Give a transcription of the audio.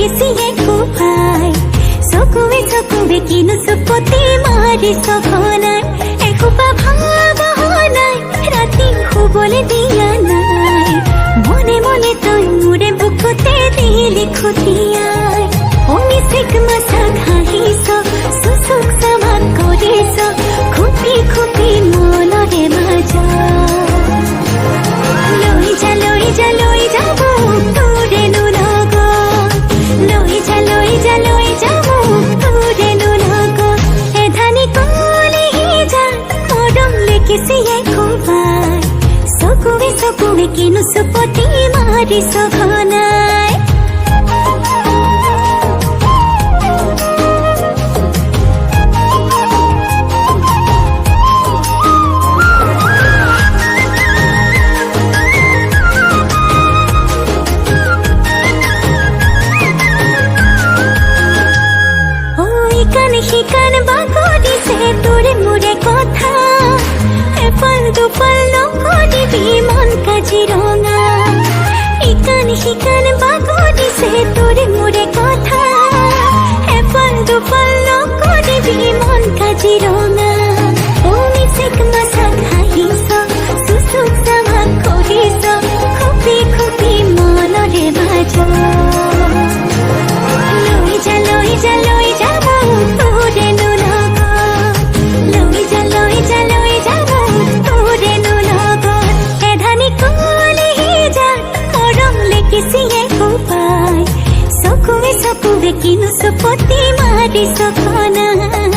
লেকিছিয়ে কোপাই চকুৱে কিনো চুপতি মাৰি সঘনাই এসোপা ভাবনাই ৰাতি শুবলৈ দিয়া নাই মনে মনে তই মোৰে বুকুতে দিলি খুটিয়াই অমিচিক মাছাক হাঁহিছ চুচুক চামাক কৰিছ খুপি খুপি মনৰে মাজা লৈ যা লৈ যা লৈ যাব তোৰেনো লগত লৈ যা লৈ যা লৈ যাব তোৰেনো লগত এধানি কলিহি যা মৰম লেকিছিয়ে কোবাই চকুৱে কিনো চুপতি মাৰি সঘনাই শিকান বাগৰিছে তোৰে মোৰে কথা এফাল দুফাল নকৰিবি মন কাজিৰঙা শিকান বাগৰিছে তোৰে মোৰে কথা এফাল দুফাল নকৰিবি মন কাজিৰঙা অমিচিক মাছাক হাঁহিছ চুচুক চামাক কৰিছ খুপি খুপি মনৰে মাজা লৈ যা লৈ যা লৈ যাব তোৰেনো লগত লৈ যা লৈ যা লৈ যাব তোৰেনো লগত এধানি কলিহি যা মৰম লেকিছিয়ে কোবাই চকুৱে কিনো চুপতি মাৰি সঘনাই